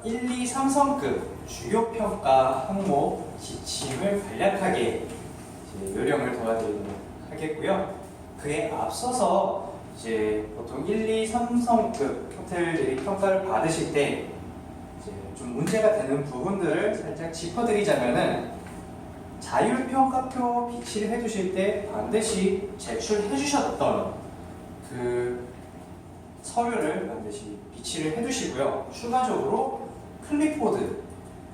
1, 2, 3성급 주요 평가 항목 지침을 간략하게 요령을 도와드리도록 하겠고요. 그에 앞서서 이제 보통 1, 2, 3성급 호텔들이 평가를 받으실 때 이제 좀 문제가 되는 부분들을 살짝 짚어드리자면은, 자율평가표 비치를 해두실 때 반드시 제출해 주셨던 그 서류를 반드시 비치를 해두시고요. 추가적으로 클립보드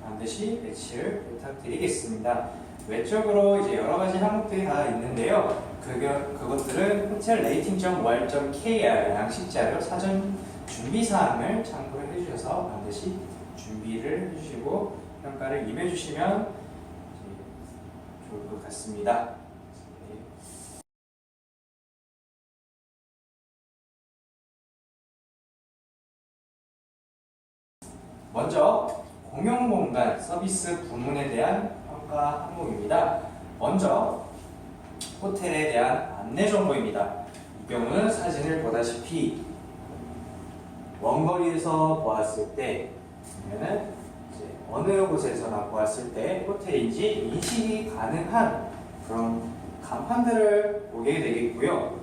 반드시 배치를 부탁드리겠습니다. 외적으로 이제 여러 가지 항목들이 다 있는데요. 그것들은 호텔 레이팅.or.kr 양식 자료 사전 준비 사항을 참고를 해주셔서 반드시 준비를 해주시고 평가를 임해주시면 좋을 것 같습니다. 먼저 공용공간 서비스 부문에 대한 평가 항목입니다. 먼저 호텔에 대한 안내 정보입니다. 이 경우는 사진을 보다시피 원거리에서 보았을 때, 아니면은 어느 곳에서나 보았을 때 호텔인지 인식이 가능한 그런 간판들을 보게 되겠고요.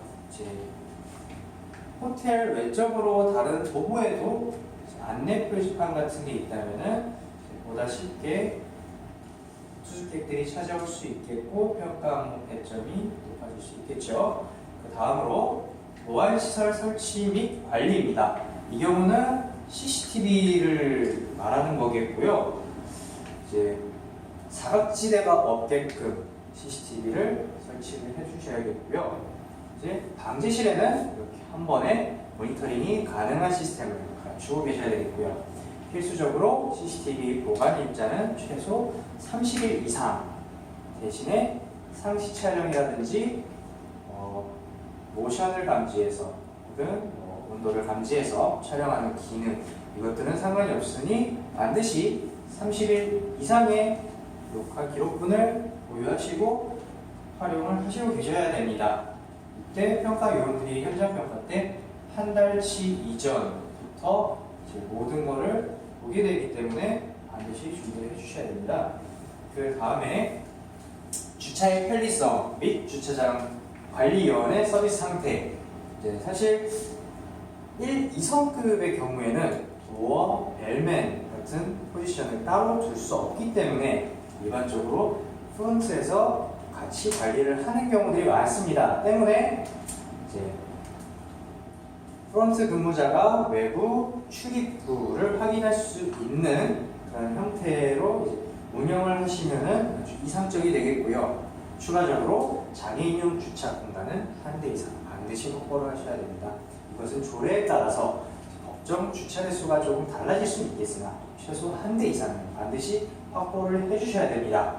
호텔 외적으로 다른 도보에도 안내 표지판 같은 게 있다면은 보다 쉽게 투숙객들이 찾아올 수 있겠고 평가 항목 배점이 높아질 수 있겠죠. 그 다음으로 보안시설 설치 및 관리입니다. 이 경우는 CCTV를 말하는 거겠고요. 이제 사각지대가 없게끔 CCTV를 설치를 해주셔야겠고요. 이제 방제실에는 이렇게 한 번에 모니터링이 가능한 시스템을 갖추고 계셔야 되겠고요. 필수적으로 CCTV 보관 일자는 최소 30일 이상, 대신에 상시 촬영이라든지 모션을 감지해서 혹은 온도를 감지해서 촬영하는 기능, 이것들은 상관이 없으니 반드시 30일 이상의 녹화 기록분을 보유하시고 활용을 하시고 계셔야 됩니다. 이때 평가 요원들이 현장 평가 때 한 달치 이전부터 모든 것을 보게 되기 때문에 반드시 준비를 해주셔야 됩니다. 그 다음에 주차의 편리성 및 주차장 관리위원의 서비스 상태. 이제 사실 1, 2성급의 경우에는 도어, 벨맨 같은 포지션을 따로 둘 수 없기 때문에 일반적으로 프론트에서 같이 관리를 하는 경우들이 많습니다. 때문에 이제 프론트 근무자가 외부 출입구를 확인할 수 있는 그런 형태로 이제 운영을 하시면은 아주 이상적이 되겠고요. 추가적으로 장애인용 주차 공간은 한 대 이상 반드시 확보를 하셔야 됩니다. 이것은 조례에 따라서 법정 주차 대수가 조금 달라질 수는 있겠으나 최소 한 대 이상은 반드시 확보를 해주셔야 됩니다.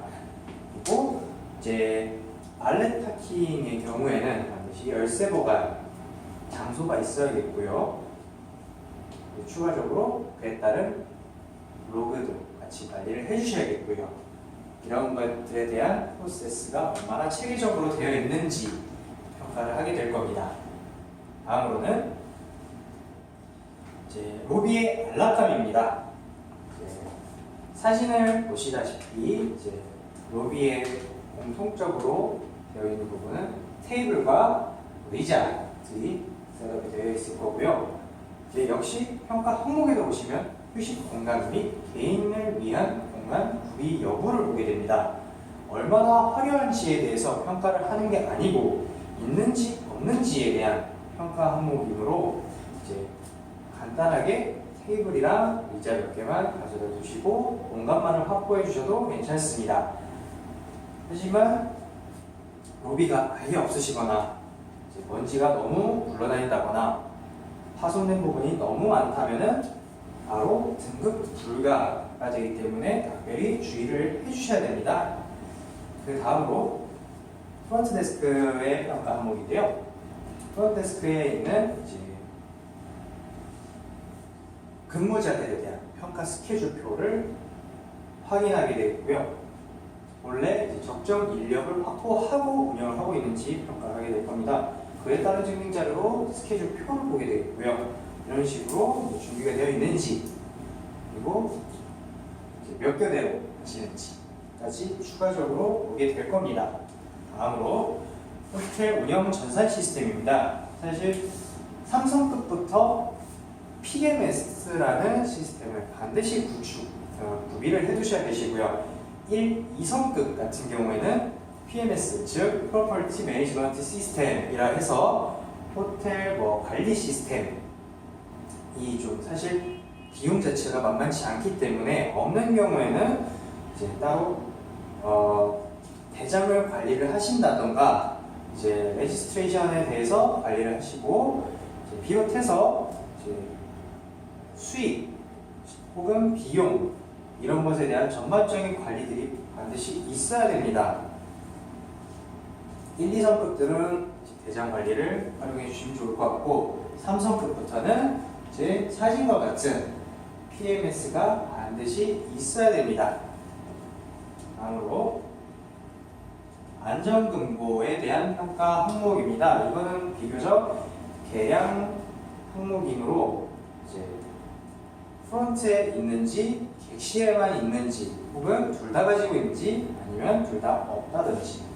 그리고 이제 발렛 파킹의 경우에는 반드시 열쇠 보관 장소가 있어야겠고요. 추가적으로 그에 따른 로그도 같이 관리를 해주셔야겠고요. 이런 것들에 대한 프로세스가 얼마나 체계적으로 되어 있는지 평가를 하게 될 겁니다. 다음으로는 이제 로비의 안락함입니다. 사진을 보시다시피 이제 로비에 공통적으로 되어 있는 부분은 테이블과 의자들이 셋업이 되어 있을 거고요. 이제 역시 평가 항목에도 보시면 휴식 공간 및 개인을 위한 공간 구비 여부를 보게 됩니다. 얼마나 화려한지에 대해서 평가를 하는 게 아니고 있는지 없는지에 대한 평가 항목이므로 이제 간단하게 테이블이랑 의자 몇 개만 가져다 두시고 공간만을 확보해 주셔도 괜찮습니다. 하지만 로비가 아예 없으시거나 먼지가 너무 굴러다닌다거나 파손된 부분이 너무 많다면은 바로 등급 불가가 되기 때문에 각별히 주의를 해주셔야 됩니다. 그 다음으로 프론트 데스크의 평가 항목인데요. 프론트 데스크에 있는 이제 근무자들에 대한 평가 스케줄표를 확인하게 되고요. 원래 이제 적정 인력을 확보하고 운영을 하고 있는지 평가를 하게 될 겁니다. 그에 따른 증빙 자료로 스케줄표를 보게 되겠고요. 이런 식으로 준비가 되어 있는지, 그리고 몇 교대로 하시는지까지 추가적으로 보게 될 겁니다. 다음으로 호텔 운영 전산 시스템입니다. 사실 삼성급부터 PMS라는 시스템을 반드시 구비를 해두셔야 되시고요. 1, 2성급 같은 경우에는 PMS, 즉 Property Management System이라 해서 호텔 관리 시스템이 좀 사실 비용 자체가 만만치 않기 때문에 없는 경우에는 이제 따로 대장을 관리를 하신다던가 이제 레지스트레이션에 대해서 관리를 하시고 이제 비롯해서 이제 수익 혹은 비용 이런 것에 대한 전반적인 관리들이 반드시 있어야 됩니다. 1, 2성급들은 대장 관리를 활용해 주시면 좋을 것 같고 3성급부터는 이제 사진과 같은 PMS가 반드시 있어야 됩니다. 다음으로 안전금고에 대한 평가 항목입니다. 이거는 비교적 개량 항목이므로 이제 프론트에 있는지 객실에만 있는지 혹은 둘 다 가지고 있는지 아니면 둘 다 없다든지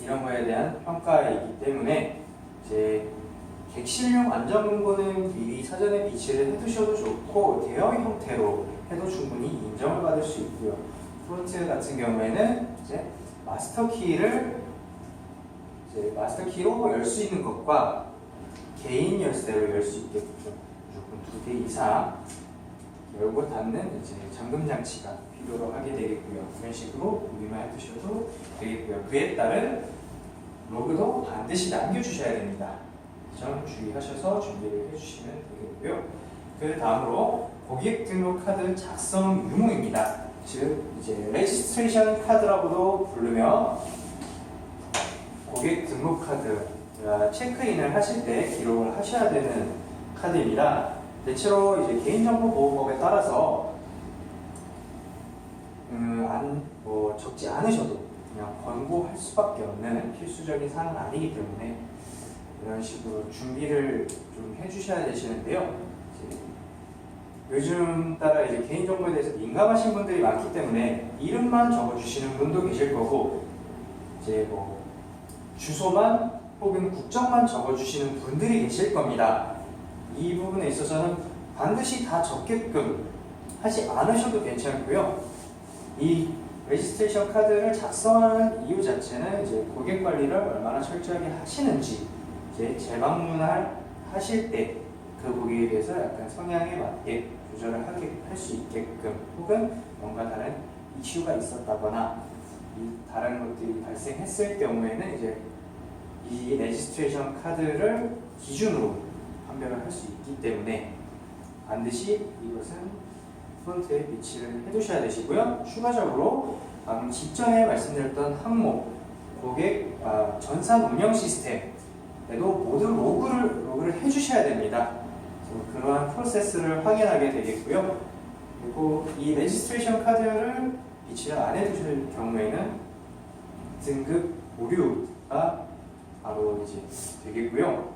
이런 거에 대한 평가이기 때문에 이제 객실용 안전금고는 미리 사전에 비치를 해두셔도 좋고 대여 형태로 해도 충분히 인정을 받을 수 있고요. 프론트 같은 경우에는 이제 마스터 키로 열 수 있는 것과 개인 열쇠로 열 수 있게끔 무조건 2개 이상 열고 닫는 이제 잠금 장치가 필요로 하게 되겠고요. 이런 식으로 구비만 해두셔도 되겠고요. 그에 따른 로그도 반드시 남겨주셔야 됩니다. 이 점 주의하셔서 준비를 해주시면 되겠고요. 그 다음으로 고객 등록 카드 작성 유무입니다. 즉 이제 레지스트레이션 카드라고도 부르며 고객 등록 카드, 체크인을 하실 때 기록을 하셔야 되는 카드입니다. 대체로 이제 개인정보보호법에 따라서 적지 않으셔도 그냥 권고할 수밖에 없는 필수적인 사항은 아니기 때문에 이런 식으로 준비를 좀 해주셔야 되시는데요. 요즘 따라 이제 개인정보에 대해서 민감하신 분들이 많기 때문에 이름만 적어주시는 분도 계실 거고 이제 주소만 혹은 국적만 적어주시는 분들이 계실 겁니다. 이 부분에 있어서는 반드시 다 적게끔 하지 않으셔도 괜찮고요. 이 레지스트레이션 카드를 작성하는 이유 자체는 이제 고객 관리를 얼마나 철저하게 하시는지 이제 하실 때 그 고객에 대해서 약간 성향에 맞게 조절을 할 수 있게끔 혹은 뭔가 다른 이슈가 있었다거나 다른 것들이 발생했을 경우에는 이제 이 레지스트레이션 카드를 기준으로 판별을 할 수 있기 때문에 반드시 이것은 프론트에 비치를 해두셔야 되시고요. 추가적으로 방금 직전에 말씀드렸던 항목 고객 전산 운영 시스템에도 모두 로그를 해주셔야 됩니다. 그러한 프로세스를 확인하게 되겠고요. 그리고 이 레지스트레이션 카드를 비치를 안 해두실 경우에는 등급 오류가 바로 이제 되겠고요.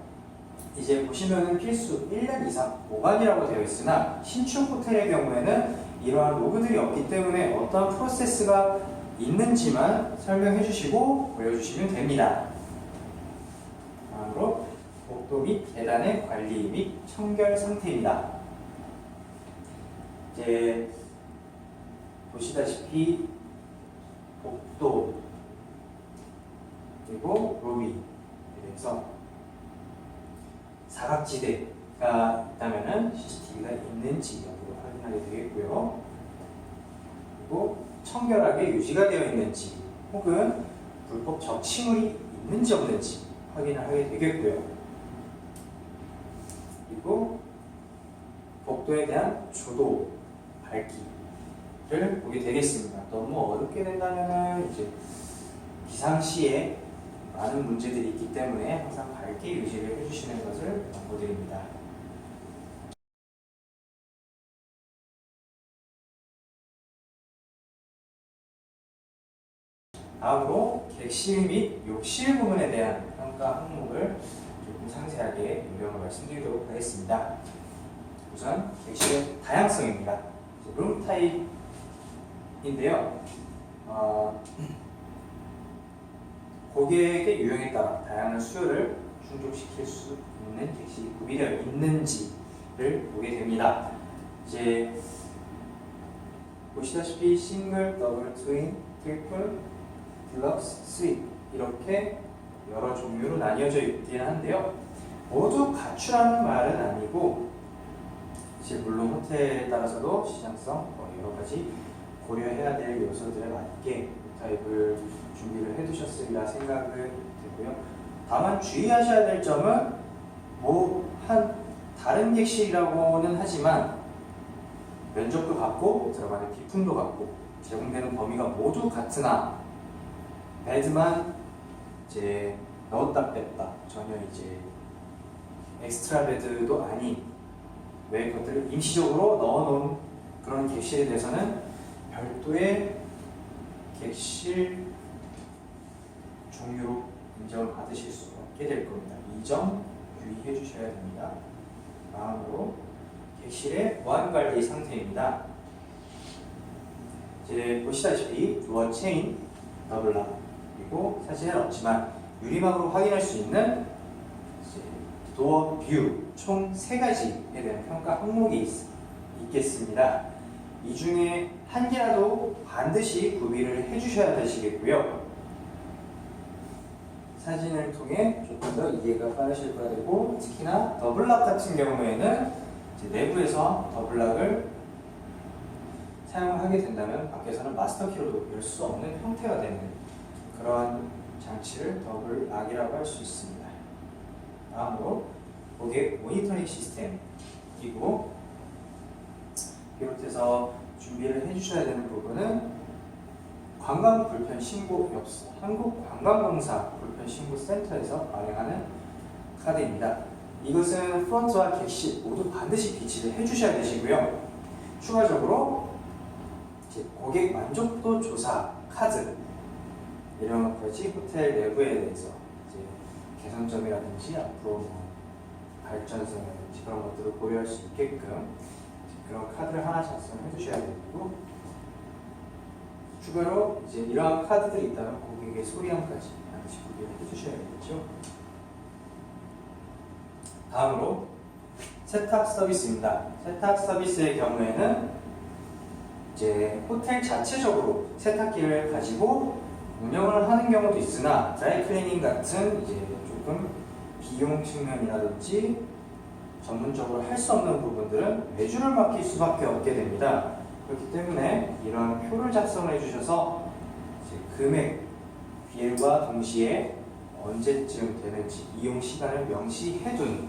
이제 보시면은 필수 1년 이상 보관이라고 되어 있으나 신축 호텔의 경우에는 이러한 로그들이 없기 때문에 어떤 프로세스가 있는지만 설명해 주시고 보여주시면 됩니다. 다음으로 복도 및 계단의 관리 및 청결 상태입니다. 이제 보시다시피 복도 그리고 로비에 대해서 사각지대가 있다면 CCTV가 있는지 여부를 확인하게 되겠고요. 그리고 청결하게 유지가 되어 있는지 혹은 불법 적치물이 있는지 없는지 확인을 하게 되겠고요. 그리고 복도에 대한 조도, 밝기를 보게 되겠습니다. 너무 어둡게 된다면 이제 비상시에 많은 문제들이 있기 때문에 항상 밝게 유지를 해주시는 것을 권고드립니다. 다음으로 객실 및 욕실 부분에 대한 평가 항목을 조금 상세하게 요령을 말씀드리도록 하겠습니다. 우선 객실의 다양성입니다. 룸 타입인데요. 고객의 유형에 따라 다양한 수요를 충족시킬 수 있는 객실이 구비되어 있는지를 보게 됩니다. 이제 보시다시피 싱글, 더블, 트윈, 트리플, 딜럭스, 스윗 이렇게 여러 종류로 나뉘어져 있긴 한데요. 모두 갖추라는 말은 아니고 이제 물론 호텔에 따라서도 시장성 여러 가지 고려해야 될 요소들에 맞게 타입을 준비를 해두셨으리라 생각을 되고요. 다만 주의하셔야 될 점은 다른 객실이라고는 하지만 면적도 같고 들어가는 비품도 같고 제공되는 범위가 모두 같으나 베드만 이제 넣었다 뺐다 전혀 이제 엑스트라 베드도 아닌 외의 것들을 임시적으로 넣어놓은 그런 객실에 대해서는 별도의 객실 종류로 인정을 받으실 수 없게 될 겁니다. 이 점 유의해 주셔야 됩니다. 다음으로 객실의 보안 관리 상태입니다. 이제 보시다시피 도어 체인, 더블락 그리고 사진은 없지만 유리막으로 확인할 수 있는 도어 뷰 총 3가지에 대한 평가 항목이 있겠습니다. 이 중에 한 개라도 반드시 구비를 해주셔야 되시겠고요. 사진을 통해 조금 더 이해가 빠르실 거라 되고 특히나 더블락 같은 경우에는 내부에서 더블락을 사용하게 된다면 밖에서는 마스터키로도 열 수 없는 형태가 되는 그런 장치를 더블락이라고 할 수 있습니다. 다음으로 고객 모니터링 시스템이고 비롯해서 준비를 해주셔야 되는 부분은 관광 불편 신고 엽서 한국관광공사 불편 신고 센터에서 발행하는 카드입니다. 이것은 프론트와 객실 모두 반드시 비치를 해주셔야 되시고요. 추가적으로 고객 만족도 조사 카드 이런 것까지 호텔 내부에 대해서 개선점이라든지 앞으로 발전성이라든지 그런 것들을 고려할 수 있게끔 그런 카드를 하나 작성해 주셔야 되고 추가로 이제 이러한 카드들이 있다면 고객의 소리함까지 반드시 구비를 해주셔야 되겠죠. 다음으로 세탁 서비스입니다. 세탁 서비스의 경우에는 이제 호텔 자체적으로 세탁기를 가지고 운영을 하는 경우도 있으나 드라이클리닝 같은 이제 조금 비용 측면이라든지 전문적으로 할 수 없는 부분들은 외주를 맡길 수밖에 없게 됩니다. 그렇기 때문에 이런 표를 작성해 주셔서 금액, 비율과 동시에 언제쯤 되는지 이용 시간을 명시해둔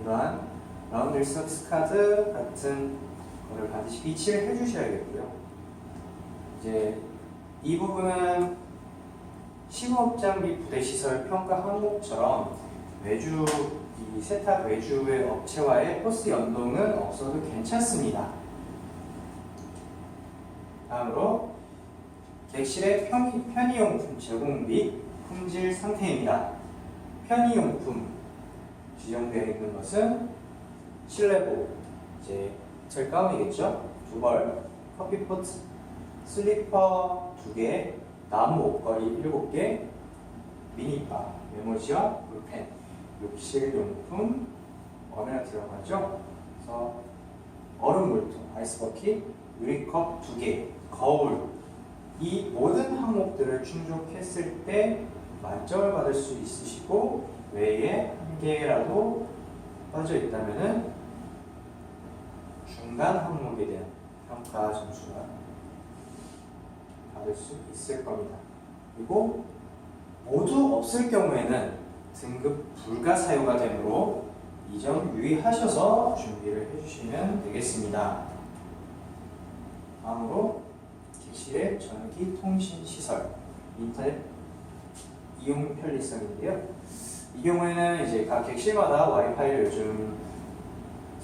이러한 라운드리 서비스 카드 같은 거를 반드시 비치를 해주셔야겠고요. 이제 이 부분은 시공업장비 부대시설 평가 항목처럼 이 세탁 외주의 업체와의 호스 연동은 없어도 괜찮습니다. 다음으로 객실의 편의용품 제공 및 품질 상태입니다. 편의용품 지정되어 있는 것은 실내복, 이제 호텔 가운이겠죠? 2벌, 커피포트, 슬리퍼 2개, 나무 옷걸이 7개, 미니바, 메모지와 볼펜, 욕실용품 얼마나 들어가죠? 그래서 얼음 물통, 아이스버킷, 유리컵 2개, 거울 이 모든 항목들을 충족했을 때 만점을 받을 수 있으시고 외에 한 개라도 빠져 있다면은 중간 항목에 대한 평가 점수가 받을 수 있을 겁니다. 그리고 모두 없을 경우에는 등급 불가 사유가 되므로 이 점 유의하셔서 준비를 해주시면 되겠습니다. 다음으로 객실의 전기 통신 시설, 인터넷 이용 편리성인데요. 이 경우에는 이제 각 객실마다 와이파이를 요즘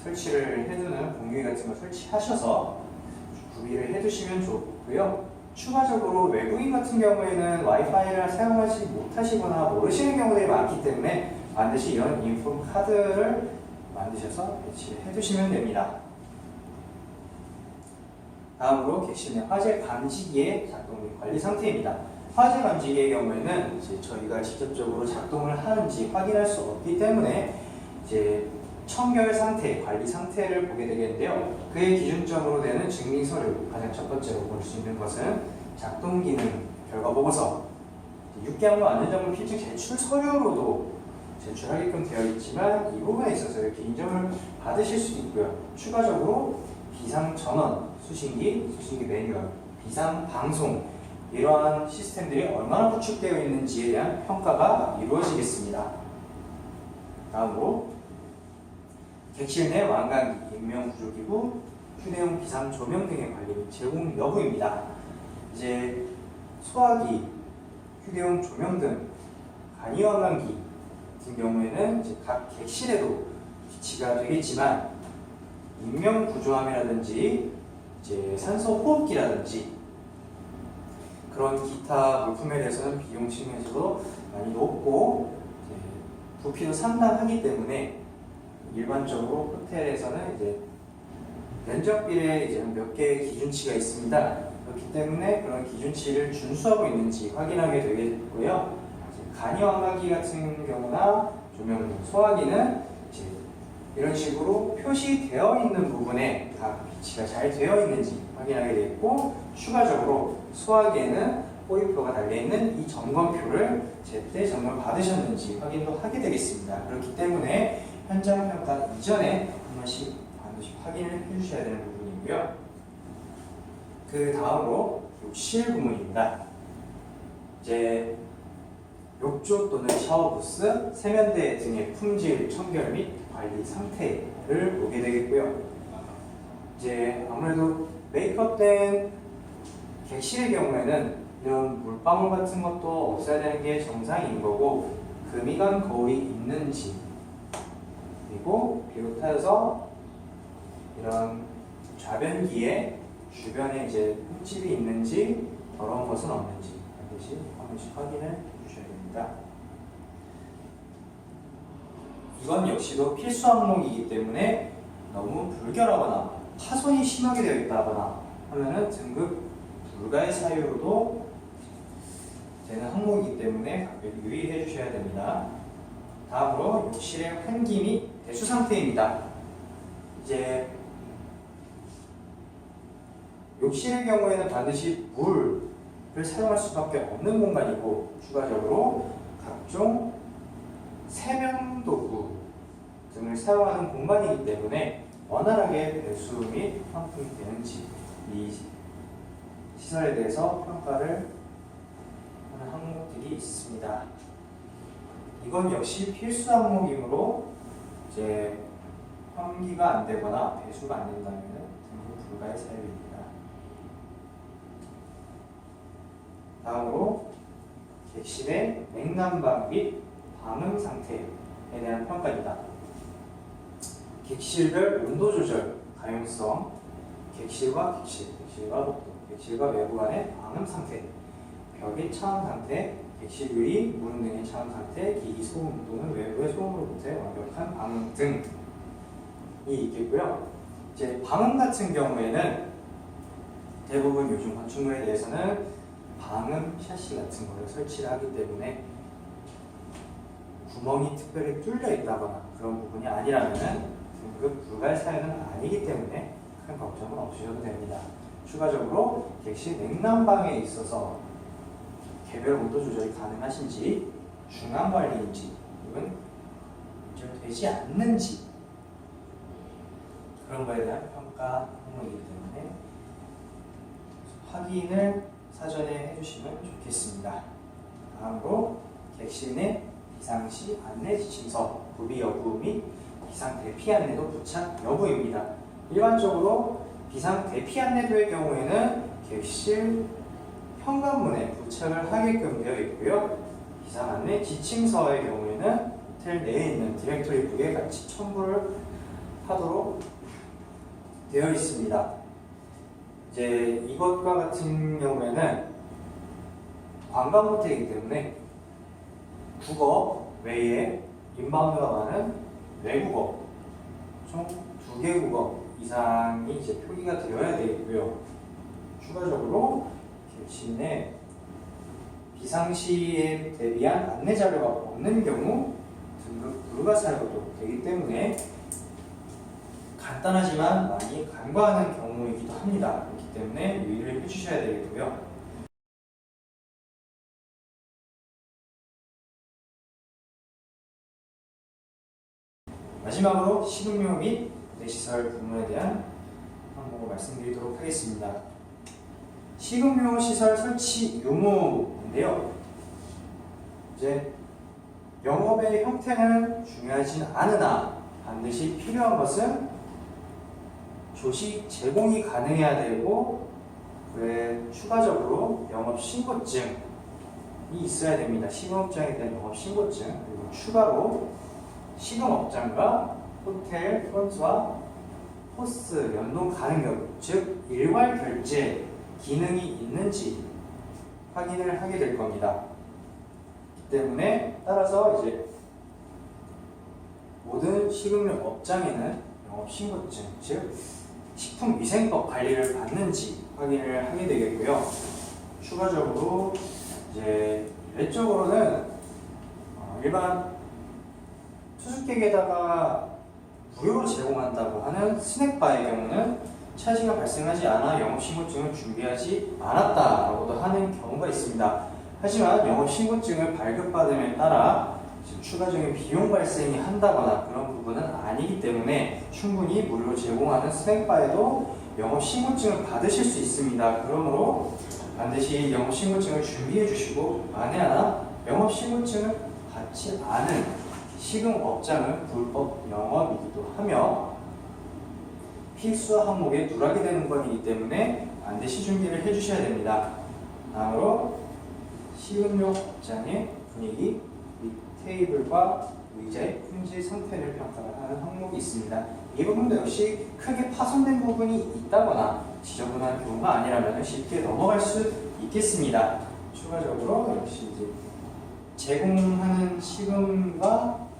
설치를 해두는 공유기 같은 거 설치하셔서 구비를 해두시면 좋고요. 추가적으로 외국인 같은 경우에는 와이파이를 사용하지 못하시거나 모르시는 경우들이 많기 때문에 반드시 이런 인폼 카드를 만드셔서 배치를 해두시면 됩니다. 다음으로 객실 내 화재 감지기의 작동 및 관리 상태입니다. 화재 감지기의 경우에는 이제 저희가 직접적으로 작동을 하는지 확인할 수 없기 때문에 이제 청결 상태, 관리 상태를 보게 되겠는데요. 그의 기준점으로 되는 증빙 서류, 가장 첫 번째로 볼 수 있는 것은 작동 기능 결과 보고서, 유기항로 안전정보 필증 제출 서류로도 제출하게끔 되어 있지만 이 부분에 있어서 이렇게 인정을 받으실 수도 있고요. 추가적으로 비상 전원, 수신기 매뉴얼, 비상 방송 이러한 시스템들이 얼마나 구축되어 있는지에 대한 평가가 이루어지겠습니다. 다음으로 객실 내 완강기, 인명구조기구, 휴대용 비상 조명 등의 관리 및 제공 여부입니다. 이제 소화기, 휴대용 조명 등 간이 완강기 같은 경우에는 이제 각 객실에도 비치가 되겠지만 인명구조함이라든지 이제 산소 호흡기라든지 그런 기타 물품에 대해서는 비용 측면에서도 많이 높고 부피도 상당하기 때문에 일반적으로 호텔에서는 이제 면적비에 이제 몇 개의 기준치가 있습니다. 그렇기 때문에 그런 기준치를 준수하고 있는지 확인하게 되겠고요. 간이 완강기 같은 경우나 조명, 소화기는 이제 이런 식으로 표시되어 있는 부분에 다 비치가 잘 되어 있는지 확인하게 되겠고, 추가적으로 소화기에는 호입표가 달려있는 이 점검표를 제때 점검 받으셨는지 확인도 하게 되겠습니다. 그렇기 때문에 현장 평가 이전에 한 번씩 반드시 확인을 해주셔야 되는 부분이고요. 그 다음으로 욕실 부문입니다. 이제 욕조 또는 샤워부스, 세면대 등의 품질, 청결 및 관리 상태를 보게 되겠고요. 이제 아무래도 메이크업된 객실의 경우에는 이런 물방울 같은 것도 없어야 되는 게 정상인 거고, 금이간 거울이 있는지, 그리고 비롯하여서 이런 좌변기에 주변에 이제 흙집이 있는지 더러운 것은 없는지 반드시 한 번씩 확인을 해주셔야 됩니다. 이건 역시도 필수 항목이기 때문에 너무 불결하거나 파손이 심하게 되어 있다거나 하면은 등급 불가의 사유로도 되는 항목이기 때문에 각별히 유의해 주셔야 됩니다. 다음으로 욕실의 환기 및 배수 상태입니다. 이제 욕실의 경우에는 반드시 물을 사용할 수밖에 없는 공간이고, 추가적으로 각종 세면도구 등을 사용하는 공간이기 때문에 원활하게 배수 및 환풍이 되는지 이 시설에 대해서 평가를 하는 항목들이 있습니다. 이건 역시 필수 항목이므로 이제 환기가 안 되거나 배수가 안 된다면 등급 불가의 사유입니다. 다음으로 객실의 냉난방 및 방음 상태에 대한 평가입니다. 객실별 온도 조절 가용성, 객실과 객실과 복도, 객실과 외부 간의 방음 상태, 벽의 차음 상태, 객실 유리, 문 등의 차음 상태, 기기 소음 또는 외부의 소음으로부터의 완벽한 방음 등이 있겠고요. 이제 방음 같은 경우에는 대부분 요즘 건축물에 대해서는 방음 샤시 같은 거를 설치를 하기 때문에 구멍이 특별히 뚫려 있다거나 그런 부분이 아니라면 등급 불가의 사유는 아니기 때문에 큰 걱정은 없으셔도 됩니다. 추가적으로 객실 냉난방에 있어서 개별 온도 조절이 가능하신지, 중앙 관리인지, 혹은 되지 않는지 그런 거에 대한 평가 항목이기 때문에 확인을 사전에 해주시면 좋겠습니다. 다음으로 객실 내 비상시 안내 지침서 구비 여부 및 비상 대피 안내도 부착 여부입니다. 일반적으로 비상 대피 안내도의 경우에는 객실 현관문에 부착을 하게끔 되어 있고요. 비상 안내 지침서의 경우에는 호텔 내에 있는 디렉토리 북에 같이 첨부를 하도록 되어 있습니다. 이제 이것과 같은 경우에는 관광 호텔이기 때문에 국어 외에 인바운드가 많은 외국어, 총 2개 국어 이상이 이제 표기가 되어야 되겠고요. 추가적으로 교신에 비상시에 대비한 안내 자료가 없는 경우 등급 불가사료도 되기 때문에 간단하지만 많이 간과하는 경우이기도 합니다. 그렇기 때문에 유의를 해주셔야 되겠고요. 마지막으로 식음료 및 내시설 부문에 대한 항목을 말씀드리도록 하겠습니다. 식음료 시설 설치 유무인데요. 이제 영업의 형태는 중요하진 않으나 반드시 필요한 것은 조식 제공이 가능해야 되고 추가적으로 영업 신고증이 있어야 됩니다. 식음업장에 대한 영업 신고증, 그리고 추가로 식음업장과 호텔 프런트와 호스 연동 가능 여부, 즉 일괄 결제 기능이 있는지 확인을 하게 될 겁니다. 그렇기 때문에 따라서 이제 모든 식음료 업장에는 영업신고증, 즉 식품위생법 관리를 받는지 확인을 하게 되겠고요. 추가적으로 이제 외적으로는 일반 투숙객에다가 무료로 제공한다고 하는 스낵바의 경우는 차지가 발생하지 않아 영업신고증을 준비하지 않았다라고도 하는 경우가 있습니다. 하지만 영업신고증을 발급받음에 따라 추가적인 비용 발생이 한다거나 그런 부분은 아니기 때문에 충분히 무료로 제공하는 스낵바에도 영업신고증을 받으실 수 있습니다. 그러므로 반드시 영업신고증을 준비해 주시고 만에 하나 영업신고증을 받지 않은 식음업장은 불법 영업이기도 하며 필수 항목에 누락이 되는 것이기 때문에 반드시 준비를 해주셔야 됩니다. 다음으로 식음료 업장의 분위기 및 테이블과 의자의 품질 상태를 평가하는 항목이 있습니다. 이 부분도 역시 크게 파손된 부분이 있다거나 지저분한 경우가 아니라면 쉽게 넘어갈 수 있겠습니다. 추가적으로 역시 이제 제공하는 식음과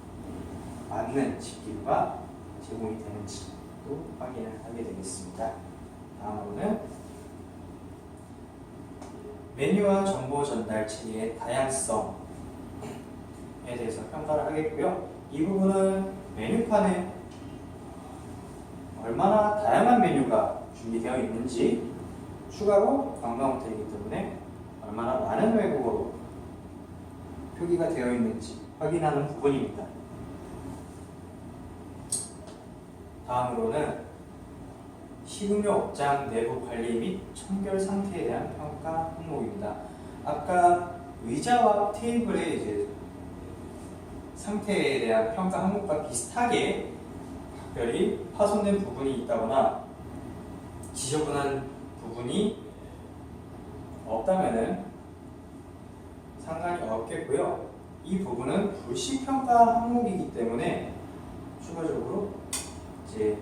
맞는 집기류가 제공이 되는지도 확인을 하게 되겠습니다. 다음으로는 메뉴와 정보 전달 체계의 다양성에 대해서 평가를 하겠고요. 이 부분은 메뉴판에 얼마나 다양한 메뉴가 준비되어 있는지, 추가로 관광 호텔이기 때문에 얼마나 많은 외국어로 표기가 되어 있는지 확인하는 부분입니다. 다음으로는 식음료 업장 내부 관리 및 청결 상태에 대한 평가 항목입니다. 아까 의자와 테이블의 이제 상태에 대한 평가 항목과 비슷하게 특별히 파손된 부분이 있다거나 지저분한 부분이 없다면은 상관이 없겠고요. 이 부분은 불식평가 항목이기 때문에 추가적으로 이제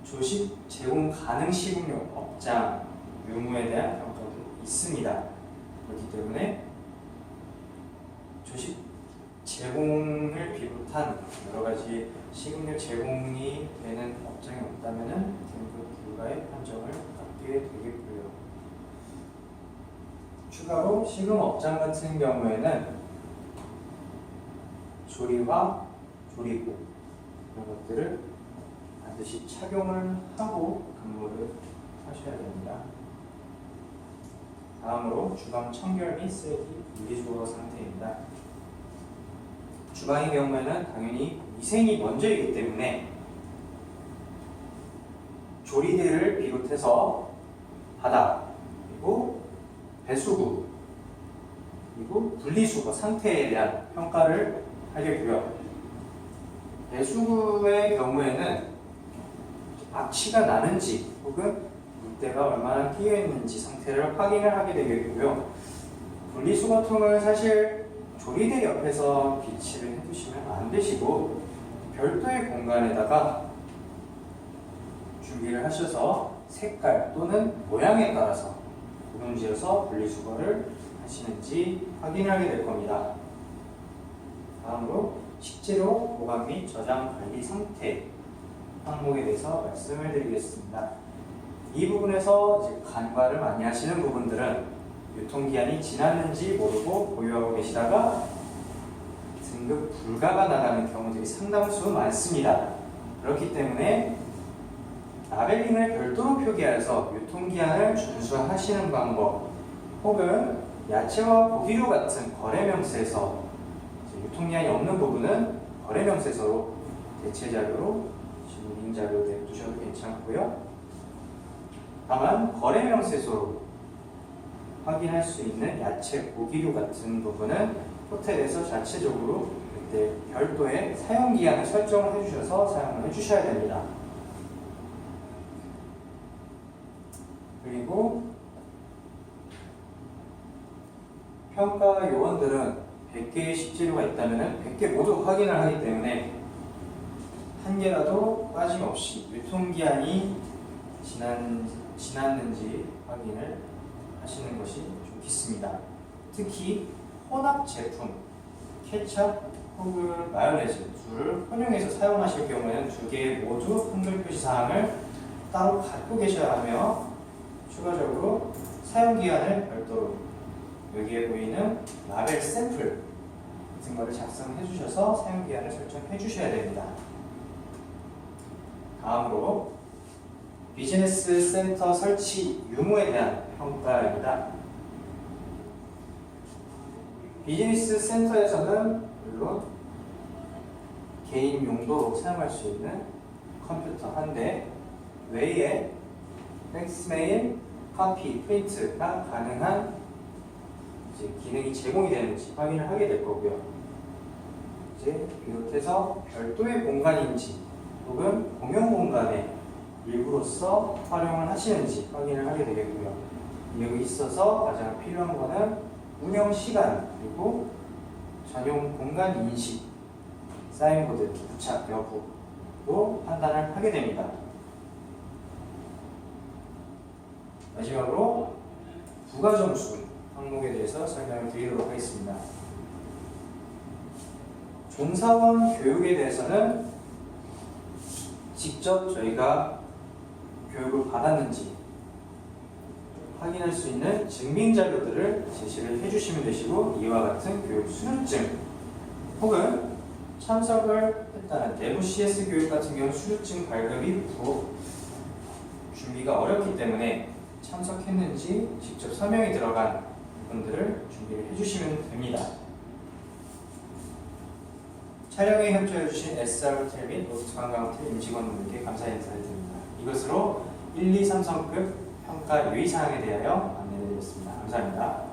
조식 제공 가능 식음료 업장 유무에 대한 평가도 있습니다. 그렇기 때문에 조식 제공을 비롯한 여러 가지 식음료 제공이 되는 업장이 없다면은 등급 불가의 판정을 받게 되겠고요. 추가로 식음 업장 같은 경우에는 조리와 조리구 이런 것들을 반드시 착용을 하고 근무를 하셔야 됩니다. 다음으로 주방 청결 및 쓰레기 분리수거 상태입니다. 주방의 경우에는 당연히 위생이 먼저이기 때문에 조리대를 비롯해서 바닥, 그리고 배수구, 그리고 분리수거 상태에 대한 평가를 하겠고요. 배수구의 경우에는 악취가 나는지 혹은 물때가 얼마나 끼어 있는지 상태를 확인을 하게 되겠고요. 분리수거통을 사실 조리대 옆에서 비치를 해두시면 안 되시고 별도의 공간에다가 준비를 하셔서 색깔 또는 모양에 따라서 구분지어서 분리수거를 하시는지 확인하게 될 겁니다. 다음으로 식재료 보관 및 저장 관리 상태 항목에 대해서 말씀을 드리겠습니다. 이 부분에서 이제 간과를 많이 하시는 부분들은 유통기한이 지났는지 모르고 보유하고 계시다가 등급 불가가 나가는 경우들이 상당수 많습니다. 그렇기 때문에 라벨링을 별도로 표기하여서 유통기한을 준수하시는 방법, 혹은 야채와 고기류 같은 거래명세서 유통기한이 없는 부분은 거래명세서로 대체자료로 증빙자료로 냅두셔도 괜찮고요. 다만 거래명세서로 확인할 수 있는 야채, 고기류 같은 부분은 호텔에서 자체적으로 그때 별도의 사용기한을 설정을 해주셔서 사용을 해주셔야 됩니다. 그리고 평가 요원들은 100개의 식재료가 있다면 100개 모두 확인을 하기 때문에 한 개라도 빠짐없이 유통기한이 지났는지 확인을 하시는 것이 좋겠습니다. 특히 혼합 제품, 케첩 혹은 마요네즈 둘을 혼용해서 사용하실 경우에는 두 개 모두 한글 표시 사항을 따로 갖고 계셔야 하며, 추가적으로 사용기한을 별도로 여기에 보이는 라벨 샘플 같은 거를 작성해 주셔서 사용기한을 설정해 주셔야 됩니다. 다음으로 비즈니스 센터 설치 유무에 대한 평가입니다. 비즈니스 센터에서는 물론 개인 용도로 사용할 수 있는 컴퓨터 한 대 외에 팩스메일, 카피, 프린트가 가능한 이제 기능이 제공이 되는지 확인을 하게 될 거고요. 이제 비롯해서 별도의 공간인지 혹은 공용 공간의 일부로서 활용을 하시는지 확인을 하게 되겠고요. 여기 있어서 가장 필요한 거는 운영 시간, 그리고 전용 공간 인식, 사인보드 부착 여부로 판단을 하게 됩니다. 마지막으로 부가점수 항목에 대해서 설명을 드리도록 하겠습니다. 종사원 교육에 대해서는 직접 저희가 교육을 받았는지 확인할 수 있는 증빙자료들을 제시를 해주시면 되시고, 이와 같은 교육 수료증 혹은 참석을 했다는 내부 CS 교육 같은 경우 수료증 발급이 준비가 어렵기 때문에 참석했는지 직접 서명이 들어간 부분들을 준비를 해주시면 됩니다. 촬영에 협조해주신 SR호텔 및 로스관광호텔 임직원분들께 감사 인사를 드립니다. 이것으로 1, 2, 3성급 평가 유의사항에 대하여 안내드리겠습니다. 감사합니다.